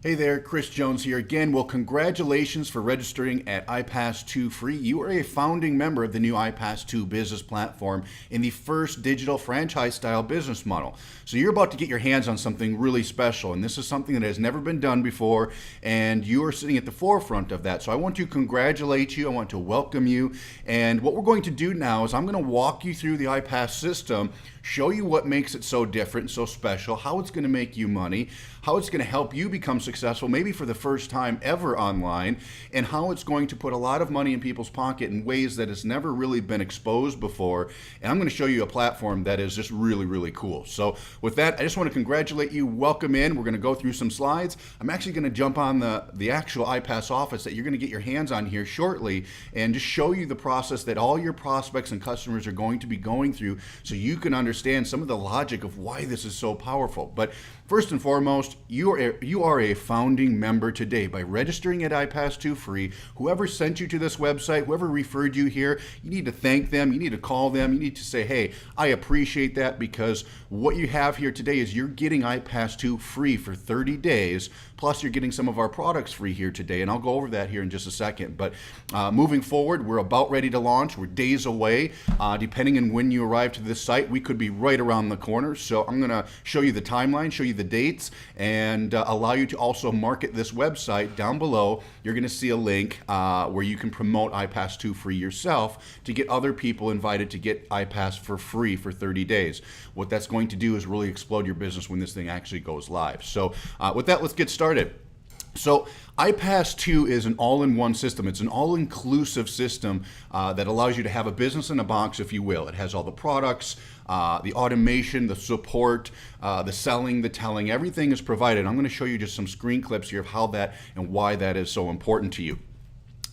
Hey there, Chris Jones here again. Well, congratulations for registering at Ipas2 Free. You are a founding member of the new Ipas2 business platform in the first digital franchise-style business model. So you're about to get your hands on something really special, and this is something that has never been done before, and you are sitting at the forefront of that. So I want to congratulate you. I want to welcome you. And what we're going to do now is I'm going to walk you through the Ipas system, show you what makes it so different and so special, how it's going to make you money, how it's going to help you become successful, maybe for the first time ever online, and how it's going to put a lot of money in people's pocket in ways that has never really been exposed before. And I'm going to show you a platform that is just really, really cool. So with that, I just want to congratulate you. Welcome in. We're going to go through some slides. I'm actually going to jump on the actual Ipas office that you're going to get your hands on here shortly and just show you the process that all your prospects and customers are going to be going through so you can understand some of the logic of why this is so powerful. But first and foremost, you are a founding member today by registering at Ipas2 Free. Whoever sent you to this website, whoever referred you here, you need to thank them. You need to call them. You need to say, hey, I appreciate that, because what you have here today is you're getting Ipas2 free for 30 days. Plus, you're getting some of our products free here today, and I'll go over that here in just a second. But moving forward, we're about ready to launch. We're days away. Depending on when you arrive to this site, we could be right around the corner. So I'm going to show you the timeline, show you the dates, and allow you to also market this website. Down below, you're going to see a link where you can promote Ipas2 free yourself to get other people invited to get Ipas for free for 30 days. What that's going to do is really explode your business when this thing actually goes live. So with that, let's get started. So Ipas2 is an all-in-one system. It's an all-inclusive system that allows you to have a business in a box, if you will. It has all the products, the automation, the support, the selling, the telling. Everything is provided. I'm going to show you just some screen clips here of how that and why that is so important to you.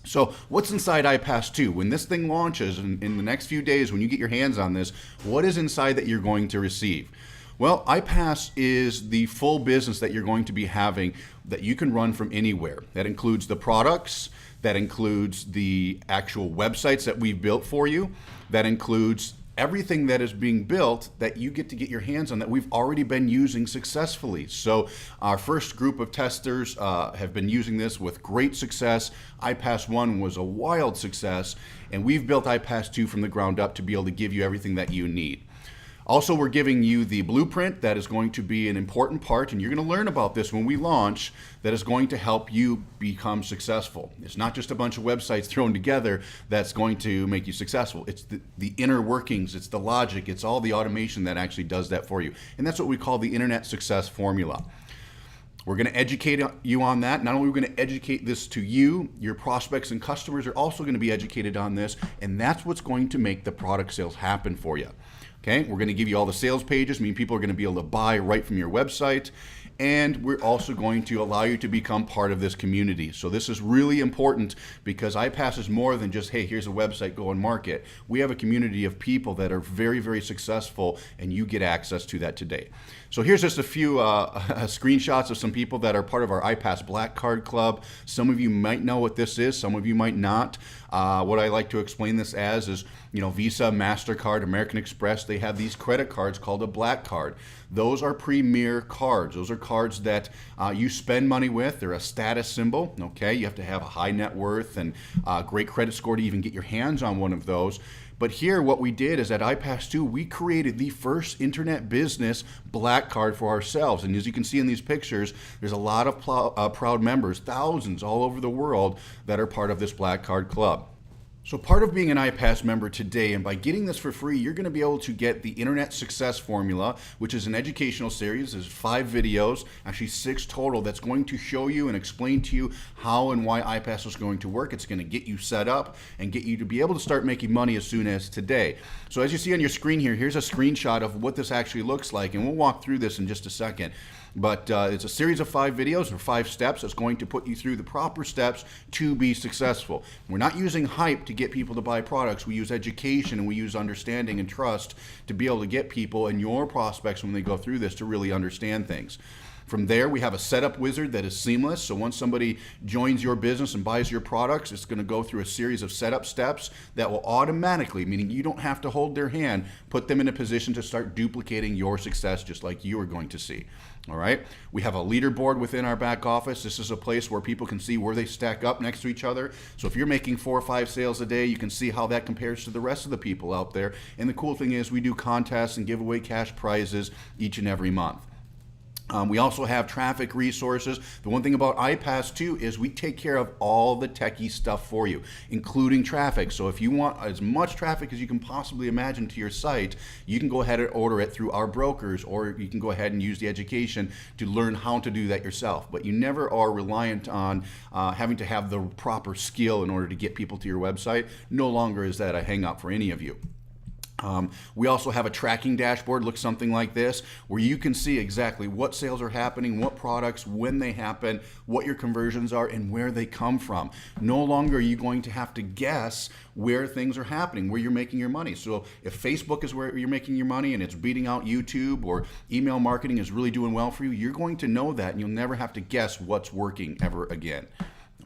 So what's inside Ipas2? When this thing launches in the next few days, when you get your hands on this, what is inside that you're going to receive? Well, Ipas is the full business that you're going to be having that you can run from anywhere. That includes the products, that includes the actual websites that we've built for you, that includes everything that is being built that you get to get your hands on that we've already been using successfully. So our first group of testers have been using this with great success. Ipas1 was a wild success, and we've built Ipas2 from the ground up to be able to give you everything that you need. Also, we're giving you the blueprint that is going to be an important part, and you're going to learn about this when we launch, that is going to help you become successful. It's not just a bunch of websites thrown together that's going to make you successful. It's the inner workings, it's the logic, it's all the automation that actually does that for you. And that's what we call the internet success formula. We're going to educate you on that. Not only are we going to educate this to you, your prospects and customers are also going to be educated on this, and that's what's going to make the product sales happen for you. Okay, we're going to give you all the sales pages, meaning people are going to be able to buy right from your website. And we're also going to allow you to become part of this community. So this is really important, because Ipas is more than just, hey, here's a website, go and market. We have a community of people that are very, very successful, and you get access to that today. So here's just a few screenshots of some people that are part of our Ipas Black Card Club. Some of you might know what this is, some of you might not. What I like to explain this as is, Visa, MasterCard, American Express, they have these credit cards called a Black Card. Those are premier cards. Those are cards that you spend money with. They're a status symbol, okay? You have to have a high net worth and great credit score to even get your hands on one of those. But here, what we did is at Ipas2, we created the first internet business Black Card for ourselves. And as you can see in these pictures, there's a lot of proud members, thousands all over the world, that are part of this Black Card Club. So part of being an Ipas member today, and by getting this for free, you're going to be able to get the Internet Success Formula, which is an educational series. There's 5 videos, actually 6 total, that's going to show you and explain to you how and why Ipas is going to work. It's going to get you set up and get you to be able to start making money as soon as today. So as you see on your screen here, here's a screenshot of what this actually looks like, and we'll walk through this in just a second. But it's a series of 5 videos or 5 steps that's going to put you through the proper steps to be successful. We're not using hype to get people to buy products. We use education, and we use understanding and trust to be able to get people and your prospects, when they go through this, to really understand things. From there, we have a setup wizard that is seamless. So once somebody joins your business and buys your products, it's going to go through a series of setup steps that will automatically, meaning you don't have to hold their hand, put them in a position to start duplicating your success just like you are going to see. All right. We have a leaderboard within our back office. This is a place where people can see where they stack up next to each other. So if you're making 4 or 5 sales a day, you can see how that compares to the rest of the people out there. And the cool thing is we do contests and give away cash prizes each and every month. We also have traffic resources. The one thing about Ipas2 is we take care of all the techie stuff for you, including traffic. So if you want as much traffic as you can possibly imagine to your site, you can go ahead and order it through our brokers, or you can go ahead and use the education to learn how to do that yourself. But you never are reliant on having to have the proper skill in order to get people to your website. No longer is that a hang up for any of you. We also have a tracking dashboard, looks something like this, where you can see exactly what sales are happening, what products, when they happen, what your conversions are, and where they come from. No longer are you going to have to guess where things are happening, where you're making your money. So if Facebook is where you're making your money and it's beating out YouTube, or email marketing is really doing well for you, you're going to know that, and you'll never have to guess what's working ever again.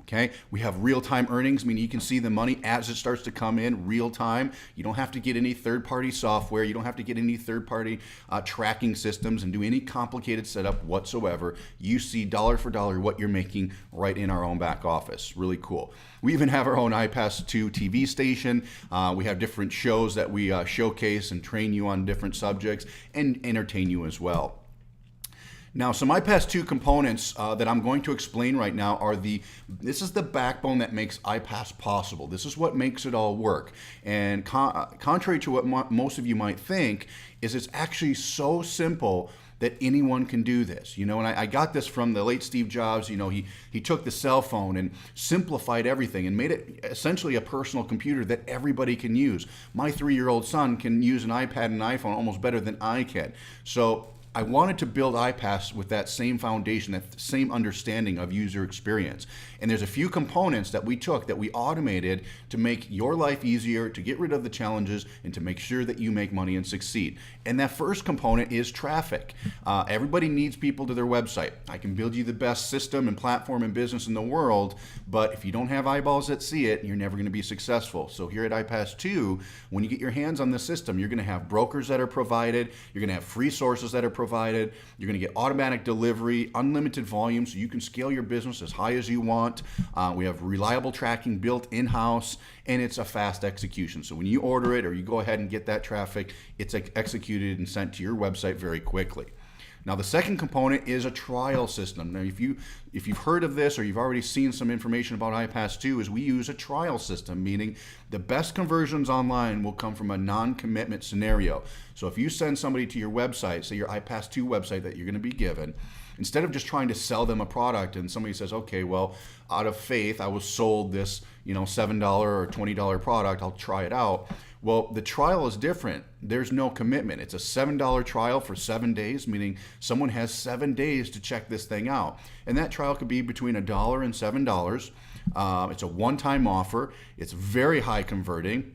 Okay, we have real-time earnings, meaning you can see the money as it starts to come in real time. You don't have to get any third-party software. You don't have to get any third-party tracking systems and do any complicated setup whatsoever. You see dollar for dollar what you're making right in our own back office. Really cool. We even have our own Ipas2 TV station. We have different shows that we showcase and train you on different subjects and entertain you as well. Now, some Ipas2 components that I'm going to explain right now are this is the backbone that makes Ipas possible. This is what makes it all work. And contrary to what most of you might think, is it's actually so simple that anyone can do this. You know, and I got this from the late Steve Jobs. You know, he took the cell phone and simplified everything and made it essentially a personal computer that everybody can use. My 3-year-old son can use an iPad and an iPhone almost better than I can. So I wanted to build Ipas with that same foundation, that same understanding of user experience. And there's a few components that we took that we automated to make your life easier, to get rid of the challenges, and to make sure that you make money and succeed. And that first component is traffic. Everybody needs people to their website. I can build you the best system and platform and business in the world, but if you don't have eyeballs that see it, you're never going to be successful. So here at Ipas2, when you get your hands on the system, you're going to have brokers that are provided, you're going to have free sources that are provided, you're going to get automatic delivery, unlimited volume, so you can scale your business as high as you want. We have reliable tracking built in-house, and it's a fast execution. So when you order it or you go ahead and get that traffic, it's executed and sent to your website very quickly. Now, the second component is a trial system. Now, if you've heard of this or you've already seen some information about Ipas2, is we use a trial system, meaning the best conversions online will come from a non-commitment scenario. So if you send somebody to your website, say your Ipas2 website that you're going to be given, instead of just trying to sell them a product and somebody says, okay, well, out of faith, I was sold this, $7 or $20 product, I'll try it out. Well, the trial is different. There's no commitment. It's a $7 trial for 7 days, meaning someone has 7 days to check this thing out. And that trial could be between $1 and $7. It's a one-time offer. It's very high converting.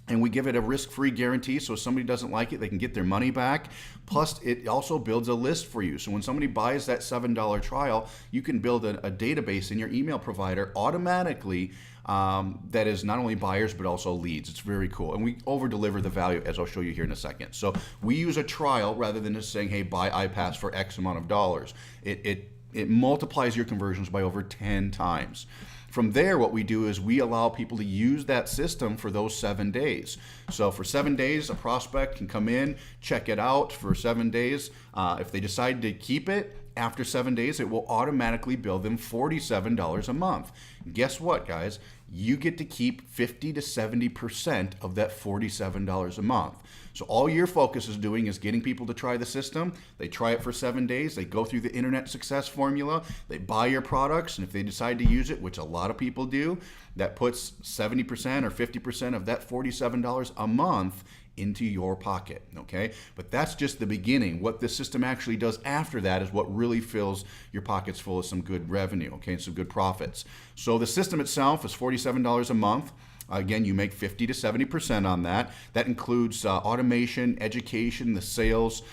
And we give it a risk-free guarantee, so if somebody doesn't like it, they can get their money back. Plus, it also builds a list for you. So when somebody buys that $7 trial, you can build a database in your email provider automatically that is not only buyers, but also leads. It's very cool. And we over-deliver the value, as I'll show you here in a second. So we use a trial rather than just saying, hey, buy Ipas for X amount of dollars. It multiplies your conversions by over 10 times. From there, what we do is we allow people to use that system for those 7 days. So for 7 days, a prospect can come in, check it out for 7 days. If they decide to keep it, after 7 days, it will automatically bill them $47 a month. Guess what, guys? You get to keep 50 to 70% of that $47 a month. So all your focus is doing is getting people to try the system. They try it for 7 days. They go through the internet success formula. They buy your products. And if they decide to use it, which a lot of people do, that puts 70% or 50% of that $47 a month into your pocket, okay? But that's just the beginning. What this system actually does after that is what really fills your pockets full of some good revenue, okay, and some good profits. So the system itself is $47 a month. Again, you make 50 to 70% on that. That includes automation, education, the sales,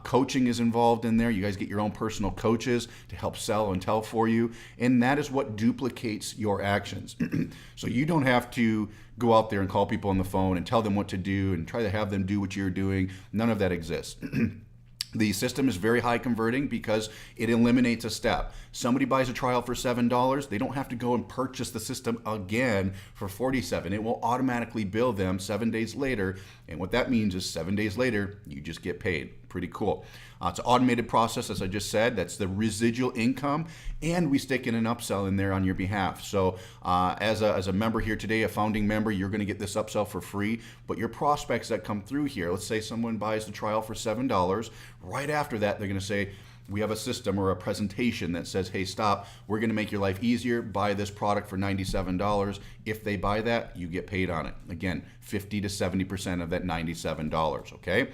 coaching is involved in there. You guys get your own personal coaches to help sell and tell for you. And that is what duplicates your actions. So you don't have to go out there and call people on the phone and tell them what to do and try to have them do what you're doing. None of that exists. The system is very high converting because it eliminates a step. Somebody buys a trial for $7, they don't have to go and purchase the system again for $47. It will automatically bill them 7 days later, and what that means is 7 days later, you just get paid. Pretty cool. It's an automated process, as I just said. That's the residual income, and we stick in an upsell in there on your behalf. So as a member here today, a founding member, you're going to get this upsell for free, but your prospects that come through here, let's say someone buys the trial for $7, right after that, they're going to say, we have a system or a presentation that says, hey, stop, we're going to make your life easier, buy this product for $97. If they buy that, you get paid on it. Again, 50 to 70% of that $97, okay?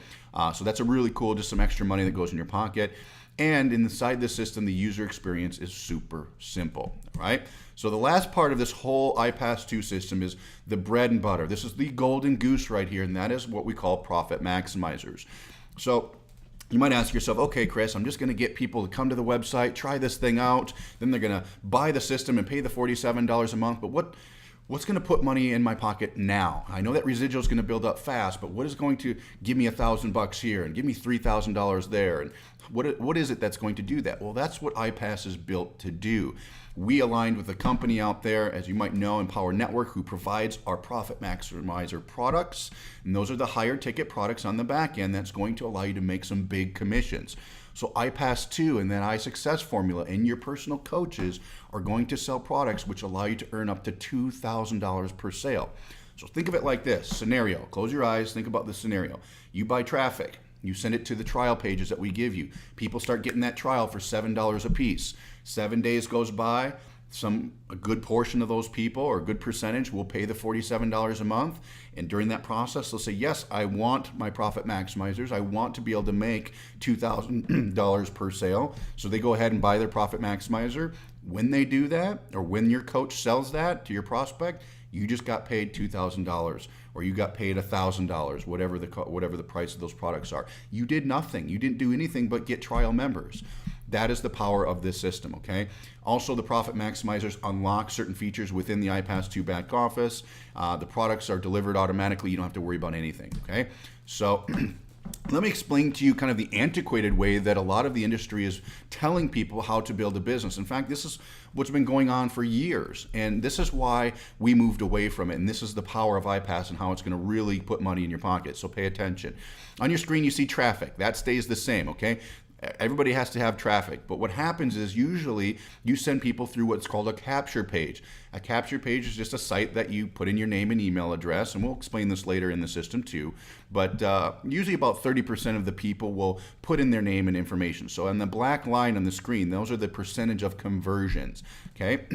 So that's a really cool, just some extra money that goes in your pocket. And inside the system, the user experience is super simple, right? So the last part of this whole Ipas2 system is the bread and butter. This is the golden goose right here, and that is what we call profit maximizers. So you might ask yourself, okay, Chris, I'm just going to get people to come to the website, try this thing out, then they're going to buy the system and pay the $47 a month, but what's going to put money in my pocket now? I know that residual is going to build up fast, but what is going to give me $1,000 here and give me $3,000 there? And what is it that's going to do that? Well, that's what Ipas is built to do. We aligned with a company out there, as you might know, Empower Network, who provides our Profit Maximizer products. And those are the higher ticket products on the back end that's going to allow you to make some big commissions. So Ipas2 and that iSuccess formula and your personal coaches are going to sell products which allow you to earn up to $2,000 per sale. So think of it like this scenario. Close your eyes, think about this scenario. You buy traffic. You send it to the trial pages that we give you. People start getting that trial for $7 a piece. 7 days goes by. A good portion of those people, or a good percentage, will pay the $47 a month. And during that process, they'll say, yes, I want my profit maximizers. I want to be able to make $2,000 per sale. So they go ahead and buy their profit maximizer. When they do that, or when your coach sells that to your prospect, you just got paid $2,000, or you got paid $1,000, whatever the price of those products are. You did nothing. You didn't do anything but get trial members. That is the power of this system, okay? Also, the profit maximizers unlock certain features within the Ipas2 back office. The products are delivered automatically. You don't have to worry about anything, okay? So let me explain to you kind of the antiquated way that a lot of the industry is telling people how to build a business. In fact, this is what's been going on for years, and this is why we moved away from it, and this is the power of Ipas and how it's going to really put money in your pocket, so pay attention. On your screen, you see traffic. That stays the same, okay? Everybody has to have traffic, but what happens is usually you send people through what's called a capture page. A capture page is just a site that you put in your name and email address, and we'll explain this later in the system too, but usually about 30% of the people will put in their name and information. So on the black line on the screen, those are the percentage of conversions, okay?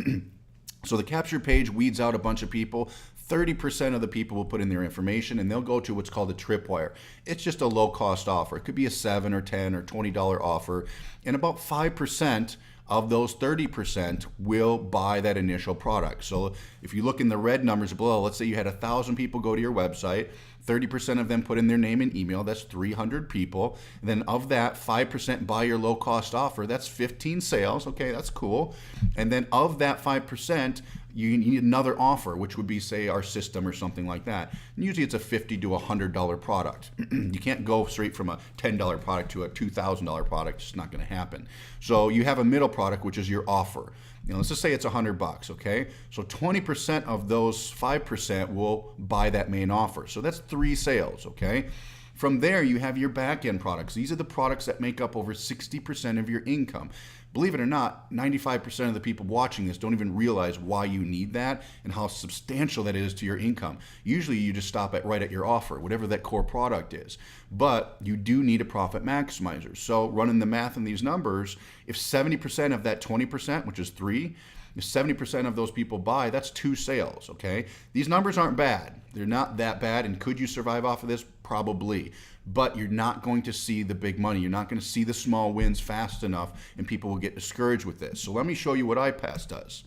So the capture page weeds out a bunch of people. 30% of the people will put in their information, and they'll go to what's called a tripwire. It's just a low-cost offer. It could be a $7 or $10 or $20 offer, and about 5% of those 30% will buy that initial product. So if you look in the red numbers below, let's say you had 1,000 people go to your website, 30% of them put in their name and email, that's 300 people. And then of that, 5% buy your low-cost offer, that's 15 sales. Okay, that's cool. And then of that 5%, you need another offer, which would be, say, our system or something like that. And usually it's a $50 to $100 product. You can't go straight from a $10 product to a $2,000 product. It's not going to happen. So you have a middle product, which is your offer. Let's just say it's $100, okay? So 20% of those 5% will buy that main offer. So that's 3 sales, okay? From there, you have your back-end products. These are the products that make up over 60% of your income. Believe it or not, 95% of the people watching this don't even realize why you need that and how substantial that is to your income. Usually you just stop right at your offer, whatever that core product is. But you do need a profit maximizer. So running the math on these numbers, if 70% of that 20%, which is 3, if 70% of those people buy, that's 2 sales, okay? These numbers aren't bad. They're not that bad, and could you survive off of this? Probably. But you're not going to see the big money. You're not going to see the small wins fast enough, and people will get discouraged with this. So let me show you what Ipas does.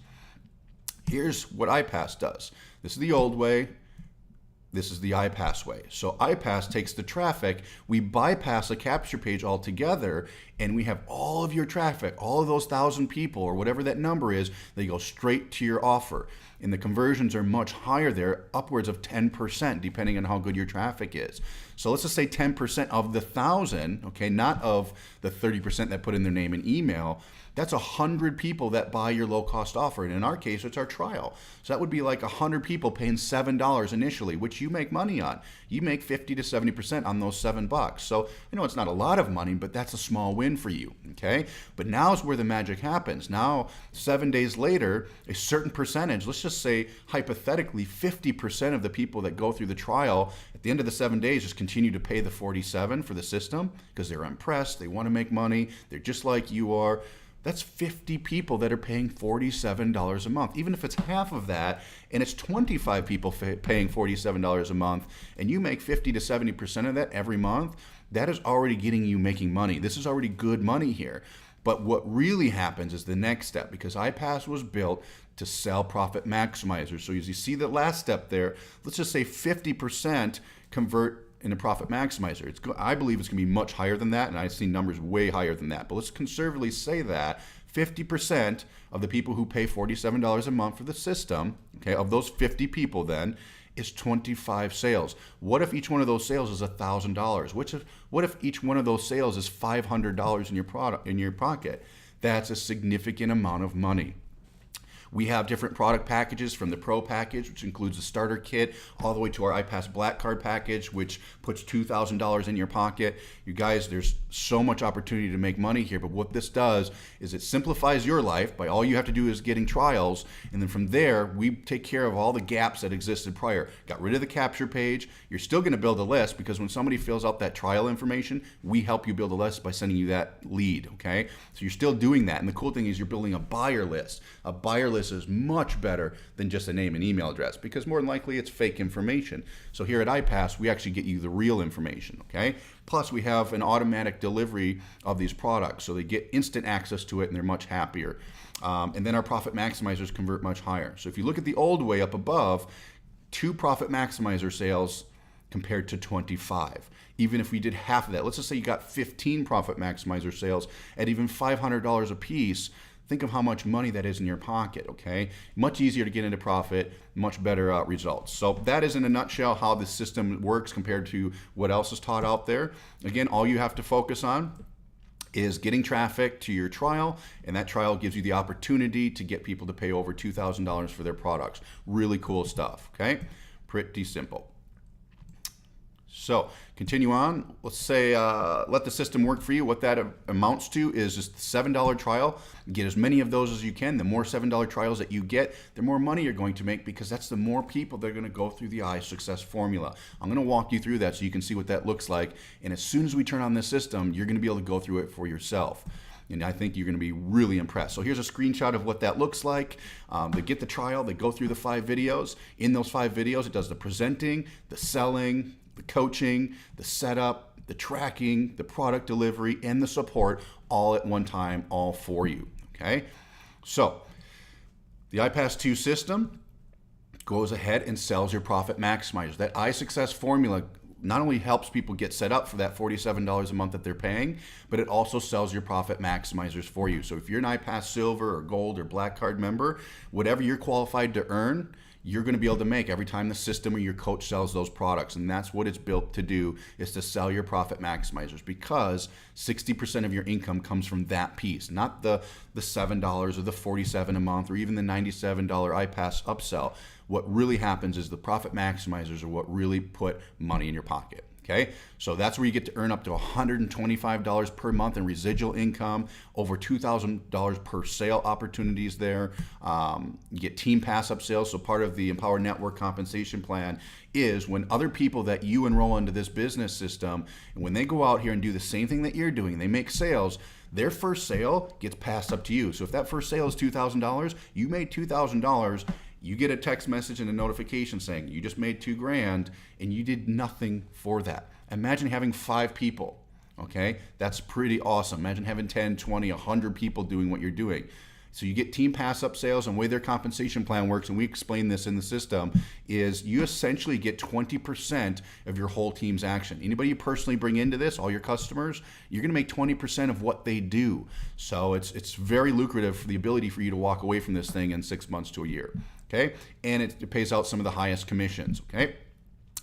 Here's what Ipas does. This is the old way. This is the Ipas way. So Ipas takes the traffic, we bypass a capture page altogether, and we have all of your traffic, all of those 1,000 people or whatever that number is, they go straight to your offer. And the conversions are much higher there, upwards of 10%, depending on how good your traffic is. So let's just say 10% of the 1,000, okay, not of the 30% that put in their name and email. That's 100 people that buy your low-cost offer. And in our case, it's our trial. So that would be like 100 people paying $7 initially, which you make money on. You make 50 to 70% on those $7. So, it's not a lot of money, but that's a small win for you, okay? But now is where the magic happens. Now, 7 days later, a certain percentage, let's just say hypothetically 50% of the people that go through the trial at the end of the 7 days just continue to pay the $47 for the system because they're impressed, they want to make money, they're just like you are. That's 50 people that are paying $47 a month. Even if it's half of that, and it's 25 people paying $47 a month, and you make 50 to 70% of that every month, that is already getting you making money. This is already good money here. But what really happens is the next step, because Ipas was built to sell profit maximizers. So as you see the last step there, let's just say 50% convert in a profit maximizer. I believe it's going to be much higher than that, and I've seen numbers way higher than that. But let's conservatively say that 50% of the people who pay $47 a month for the system, okay, of those 50 people then, is 25 sales. What if each one of those sales is $1,000? What if each one of those sales is $500 in your pocket? That's a significant amount of money. We have different product packages, from the Pro package, which includes the starter kit, all the way to our Ipas Black Card package, which puts $2,000 in your pocket. You guys, there's so much opportunity to make money here, but what this does is it simplifies your life by all you have to do is getting trials, and then from there, we take care of all the gaps that existed prior. Got rid of the capture page. You're still going to build a list, because when somebody fills out that trial information, we help you build a list by sending you that lead, okay? So you're still doing that, and the cool thing is you're building a buyer list. A buyer list is much better than just a name and email address, because more than likely it's fake information. So here at Ipas, we actually get you the real information, okay? Plus, we have an automatic delivery of these products, so they get instant access to it and they're much happier. And then our profit maximizers convert much higher. So if you look at the old way up above, 2 profit maximizer sales compared to 25. Even if we did half of that, let's just say you got 15 profit maximizer sales at even $500 a piece. Think of how much money that is in your pocket, okay? Much easier to get into profit, much better results. So that is in a nutshell how the system works compared to what else is taught out there. Again, all you have to focus on is getting traffic to your trial, and that trial gives you the opportunity to get people to pay over $2,000 for their products. Really cool stuff, okay? Pretty simple. So continue on. Let's say let the system work for you. What that amounts to is just the $7 trial. Get as many of those as you can. The more $7 trials that you get, the more money you're going to make, because that's the more people that are going to go through the iSuccess formula. I'm going to walk you through that so you can see what that looks like. And as soon as we turn on this system, you're going to be able to go through it for yourself. And I think you're going to be really impressed. So here's a screenshot of what that looks like. They get the trial. They go through the 5 videos. In those 5 videos, it does the presenting, the selling, the coaching, the setup, the tracking, the product delivery, and the support all at one time, all for you, okay? So the Ipas2 system goes ahead and sells your profit maximizers. That iSuccess formula not only helps people get set up for that $47 a month that they're paying, but it also sells your profit maximizers for you. So if you're an Ipas Silver or Gold or Black Card member, whatever you're qualified to earn, you're going to be able to make every time the system or your coach sells those products. And that's what it's built to do, is to sell your profit maximizers, because 60% of your income comes from that piece, not the $7 or the $47 a month or even the $97 Ipas upsell. What really happens is the profit maximizers are what really put money in your pocket. Okay, so that's where you get to earn up to $125 per month in residual income, over $2,000 per sale opportunities there. You get team pass up sales. So part of the Empower Network compensation plan is when other people that you enroll into this business system, and when they go out here and do the same thing that you're doing, they make sales, their first sale gets passed up to you. So if that first sale is $2,000, you made $2,000. You get a text message and a notification saying you just made $2,000 and you did nothing for that. Imagine having 5 people, okay? That's pretty awesome. Imagine having 10, 20, 100 people doing what you're doing. So you get team pass up sales, and the way their compensation plan works, and we explain this in the system, is you essentially get 20% of your whole team's action. Anybody you personally bring into this, all your customers, you're going to make 20% of what they do. So it's very lucrative for the ability for you to walk away from this thing in 6 months to a year. Okay, and it pays out some of the highest commissions. Okay,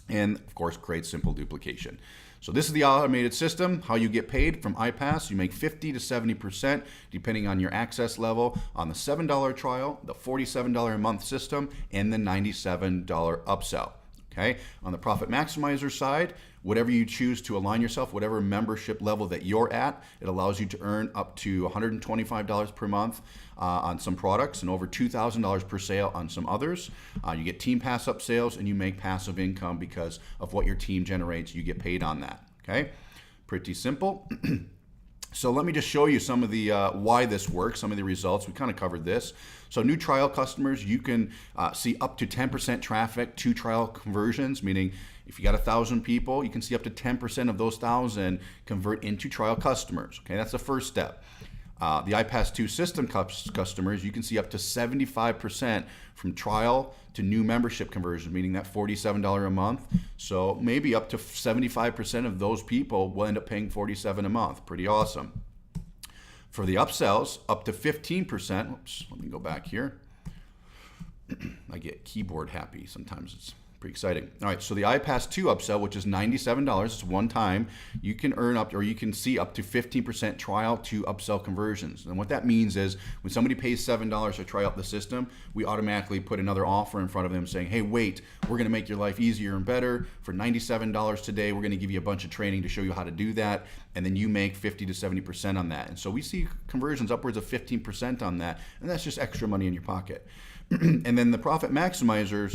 and of course creates simple duplication. So this is the automated system, how you get paid from Ipas. You make 50 to 70% depending on your access level on the $7 trial, the $47 a month system, and the $97 upsell. Okay. On the Profit Maximizer side, whatever you choose to align yourself, whatever membership level that you're at, it allows you to earn up to $125 per month on some products and over $2,000 per sale on some others. You get team pass up sales, and you make passive income because of what your team generates. You get paid on that. Okay, pretty simple. So let me just show you some of the why this works, some of the results. We kind of covered this. So new trial customers, you can see up to 10% traffic to trial conversions, meaning if you got 1,000 people, you can see up to 10% of those 1,000 convert into trial customers. Okay, that's the first step. The Ipas2 system customers, you can see up to 75% from trial to new membership conversions, meaning that $47 a month. So maybe up to 75% of those people will end up paying $47 a month. Pretty awesome. For the upsells, up to 15%. Oops, let me go back here. I get keyboard happy sometimes. It's pretty exciting. All right, so the Ipas2 upsell, which is $97, it's one time, you can earn up, or you can see up to 15% trial to upsell conversions. And what that means is when somebody pays $7 to try out the system, we automatically put another offer in front of them saying, hey, wait, we're gonna make your life easier and better. For $97 today, we're gonna give you a bunch of training to show you how to do that. And then you make 50 to 70% on that. And so we see conversions upwards of 15% on that. And that's just extra money in your pocket. And then the Profit Maximizers,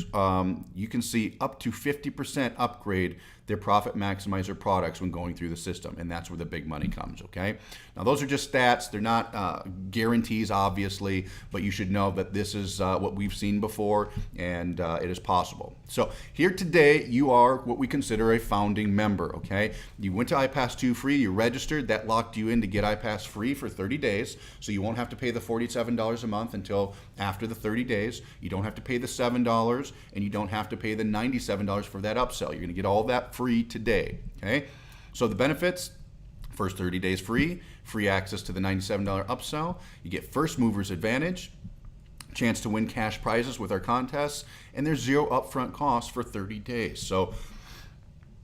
you can see up to 50% upgrade their Profit Maximizer products when going through the system. And that's where the big money comes, okay? Now, those are just stats. They're not guarantees, obviously, but you should know that this is what we've seen before, and it is possible. So here today, you are what we consider a founding member, okay? You went to Ipas2 free, you registered, that locked you in to get Ipas free for 30 days, so you won't have to pay the $47 a month until after the 30 days. You don't have to pay the $7, and you don't have to pay the $97 for that upsell. You're gonna get all that free today, okay? So the benefits, first 30 days free, free access to the $97 upsell, you get first movers advantage, chance to win cash prizes with our contests, and there's zero upfront costs for 30 days. So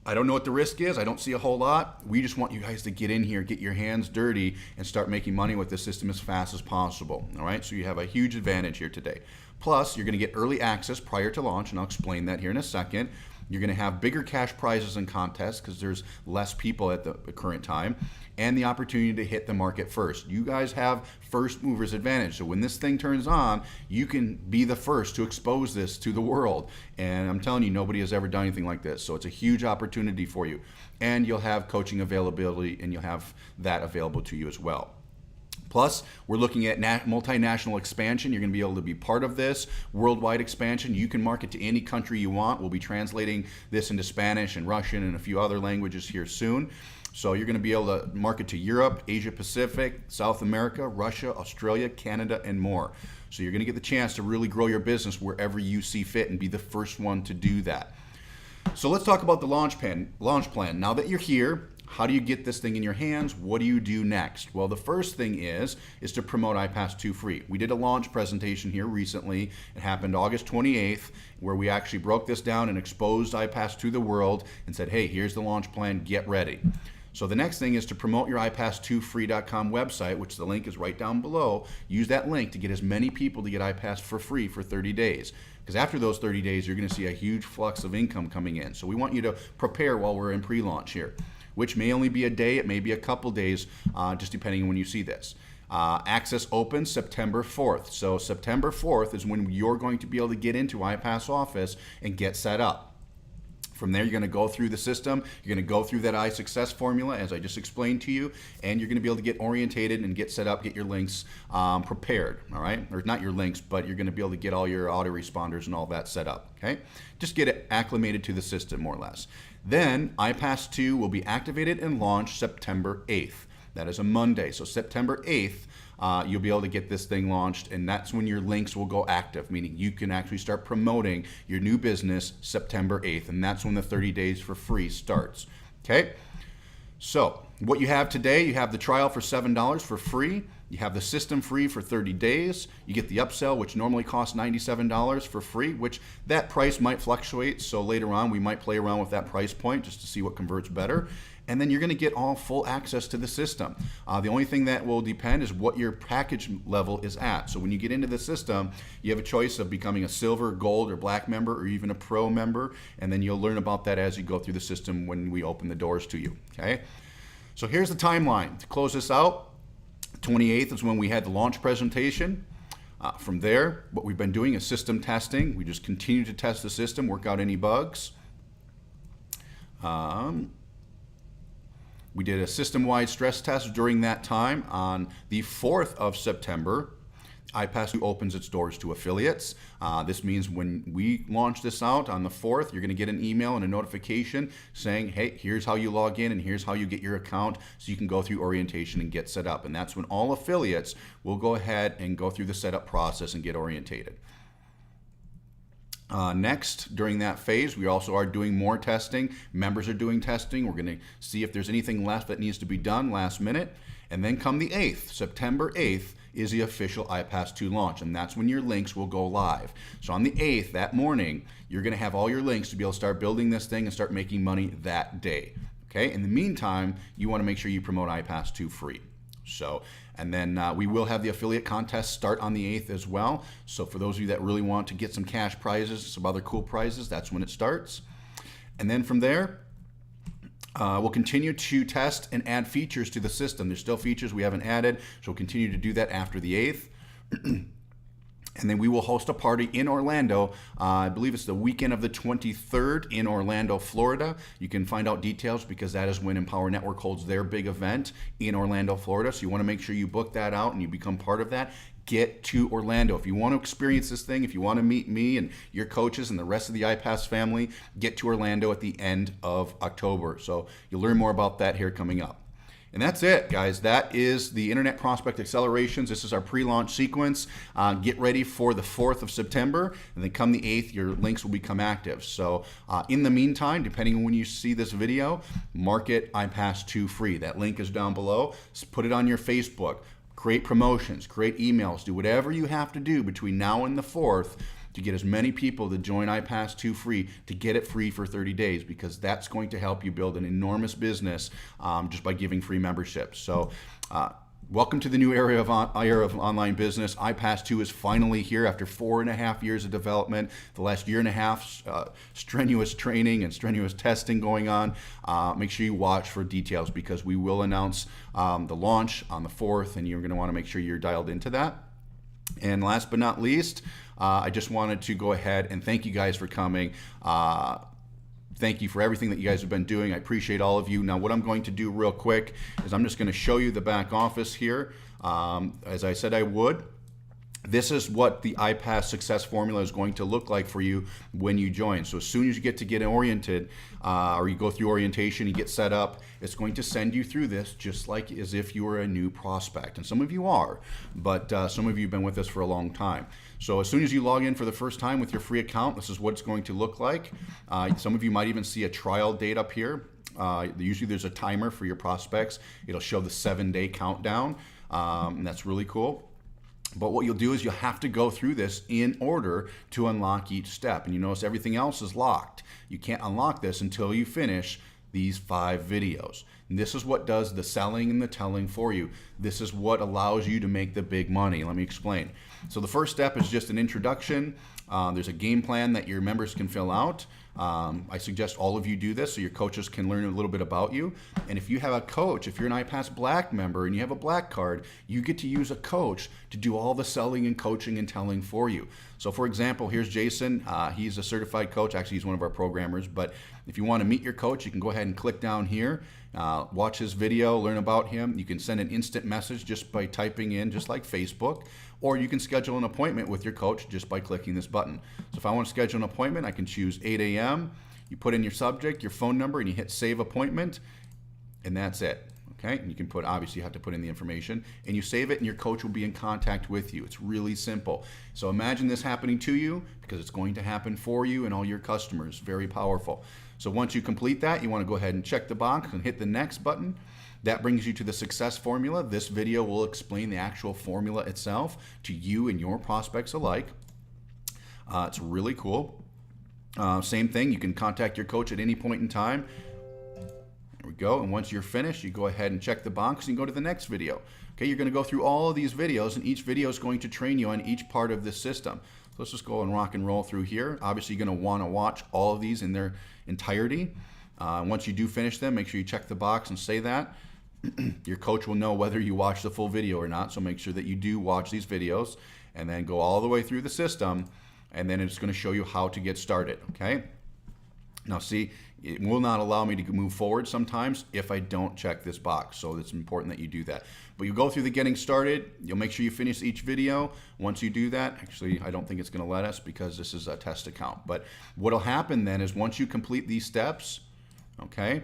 I don't know what the risk is. I don't see a whole lot. We just want you guys to get in here, get your hands dirty, and start making money with the system as fast as possible. All right, so you have a huge advantage here today. Plus, you're gonna get early access prior to launch, and I'll explain that here in a second. You're gonna have bigger cash prizes and contests because there's less people at the current time, and the opportunity to hit the market first. You guys have first movers advantage. So when this thing turns on, you can be the first to expose this to the world. And I'm telling you, nobody has ever done anything like this. So it's a huge opportunity for you. And you'll have coaching availability, and you'll have that available to you as well. Plus, we're looking at multinational expansion. You're going to be able to be part of this worldwide expansion. You can market to any country you want. We'll be translating this into Spanish and Russian and a few other languages here soon. So you're going to be able to market to Europe, Asia Pacific, South America, Russia, Australia, Canada, and more. So you're going to get the chance to really grow your business wherever you see fit and be the first one to do that. So let's talk about the launch plan. Now that you're here, how do you get this thing in your hands? What do you do next? Well, the first thing is to promote Ipas2 free. We did a launch presentation here recently. It happened August 28th, where we actually broke this down and exposed Ipas to the world and said, hey, here's the launch plan, get ready. So the next thing is to promote your Ipas2free.com website, which the link is right down below. Use that link to get as many people to get Ipas for free for 30 days. Because after those 30 days, you're going to see a huge flux of income coming in. So we want you to prepare while we're in pre-launch here, which may only be a day, it may be a couple days, just depending on when you see this. Access opens September 4th. So September 4th is when you're going to be able to get into Ipas office and get set up. From there, you're going to go through the system. You're going to go through that iSuccess formula, as I just explained to you, and you're going to be able to get orientated and get set up, get your links prepared, all right? Or not your links, but you're going to be able to get all your autoresponders and all that set up, okay? Just get it acclimated to the system, more or less. Then, Ipas2 will be activated and launched September 8th. That is a Monday. So September 8th, you'll be able to get this thing launched, and that's when your links will go active, meaning you can actually start promoting your new business September 8th, and that's when the 30 days for free starts. Okay? So what you have today, you have the trial for $7 for free. You have the system free for 30 days. You get the upsell, which normally costs $97 for free, which that price might fluctuate. So later on, we might play around with that price point just to see what converts better. And then you're going to get all full access to the system. The only thing that will depend is what your package level is at. So when you get into the system, you have a choice of becoming a silver, gold, or black member, or even a pro member. And then you'll learn about that as you go through the system when we open the doors to you. Okay? So here's the timeline. To close this out, 28th is when we had the launch presentation. From there, what we've been doing is system testing. We just continue to test the system, work out any bugs. We did a system-wide stress test during that time. On the 4th of September, Ipas2 opens its doors to affiliates. This means when we launch this out on the 4th, you're going to get an email and a notification saying, hey, here's how you log in and here's how you get your account so you can go through orientation and get set up. And that's when all affiliates will go ahead and go through the setup process and get orientated. Next, during that phase, we also are doing more testing. Members are doing testing. We're going to see if there's anything left that needs to be done last minute. And then come the 8th, September 8th, is the official Ipas2 launch, and that's when your links will go live. So on the 8th, that morning, you're going to have all your links to be able to start building this thing and start making money that day. Okay? In the meantime, you want to make sure you promote Ipas2 free. So, and then we will have the affiliate contest start on the 8th as well. So for those of you that really want to get some cash prizes, some other cool prizes, that's when it starts. And then from there, we'll continue to test and add features to the system. There's still features we haven't added, so we'll continue to do that after the 8th. And then we will host a party in Orlando. I believe it's the weekend of the 23rd in Orlando, Florida. You can find out details because that is when Empower Network holds their big event in Orlando, Florida. So you want to make sure you book that out and you become part of that. Get to Orlando. If you want to experience this thing, if you want to meet me and your coaches and the rest of the Ipas family, get to Orlando at the end of October. So you'll learn more about that here coming up. And that's it, guys. That is the Internet Prospect Accelerations. This is our pre-launch sequence. Get ready for the 4th of September, and then come the 8th, your links will become active. So in the meantime, depending on when you see this video, mark it Ipas2 free. That link is down below. Just put it on your Facebook. Create promotions, create emails, do whatever you have to do between now and the 4th to get as many people to join Ipas2 free, to get it free for 30 days, because that's going to help you build an enormous business just by giving free memberships. So welcome to the new era of online business. Ipas2 is finally here after 4.5 years of development. The last year and a half, strenuous training and strenuous testing going on. Make sure you watch for details because we will announce the launch on the 4th, and you're going to want to make sure you're dialed into that. And last but not least, I just wanted to go ahead and thank you guys for coming. Thank you for everything that you guys have been doing. I appreciate all of you. Now, what I'm going to do real quick is I'm just going to show you the back office here. As I said I would. This is what the Ipas success formula is going to look like for you when you join. So as soon as you get oriented, or you go through orientation, you get set up, it's going to send you through this just like as if you were a new prospect. And some of you are, but some of you have been with us for a long time. So as soon as you log in for the first time with your free account, this is what it's going to look like. Some of you might even see a trial date up here. Usually there's a timer for your prospects. It'll show the 7-day countdown, and that's really cool. But what you'll do is you'll have to go through this in order to unlock each step. And you notice everything else is locked. You can't unlock this until you finish these 5 videos. And this is what does the selling and the telling for you. This is what allows you to make the big money. Let me explain. So the first step is just an introduction. There's a game plan that your members can fill out. I suggest all of you do this so your coaches can learn a little bit about you. And if you have a coach, if you're an Ipas Black member and you have a black card, you get to use a coach to do all the selling and coaching and telling for you. So for example, here's Jason. He's a certified coach. Actually, he's one of our programmers. But if you want to meet your coach, you can go ahead and click down here, watch his video, learn about him. You can send an instant message just by typing in, just like Facebook. Or you can schedule an appointment with your coach just by clicking this button. So if I want to schedule an appointment, I can choose 8 a.m. You put in your subject, your phone number, and you hit Save Appointment, and that's it. Okay, and you can put, obviously you have to put in the information, and you save it and your coach will be in contact with you. It's really simple. So imagine this happening to you, because it's going to happen for you and all your customers. Very powerful. So once you complete that, you want to go ahead and check the box and hit the next button. That brings you to the success formula. This video will explain the actual formula itself to you and your prospects alike. It's really cool. Same thing, you can contact your coach at any point in time. There we go, and once you're finished, you go ahead and check the box and go to the next video. Okay, you're going to go through all of these videos, and each video is going to train you on each part of this system. So let's just go and rock and roll through here. Obviously, you're going to want to watch all of these in their entirety. Once you do finish them, make sure you check the box and say that. Your coach will know whether you watch the full video or not, so make sure that you do watch these videos, and then go all the way through the system, and then it's going to show you how to get started. Okay. Now see, it will not allow me to move forward sometimes if I don't check this box, so it's important that you do that. But you go through the getting started, you'll make sure you finish each video. Once you do that, actually I don't think it's going to let us because this is a test account, but what will happen then is once you complete these steps, okay,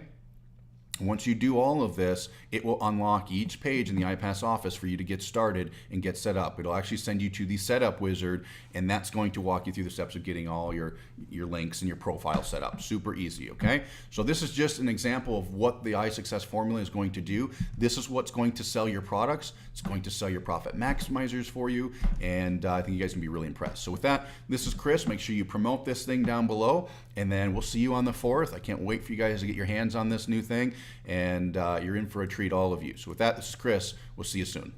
once you do all of this, it will unlock each page in the Ipas office for you to get started and get set up. It'll actually send you to the setup wizard, and that's going to walk you through the steps of getting all your links and your profile set up. Super easy, okay? So this is just an example of what the iSuccess formula is going to do. This is what's going to sell your products. It's going to sell your profit maximizers for you, and I think you guys can be really impressed. So with that, this is Chris. Make sure you promote this thing down below, and then we'll see you on the 4th. I can't wait for you guys to get your hands on this new thing, and you're in for a treat, all of you. So with that, this is Chris. We'll see you soon.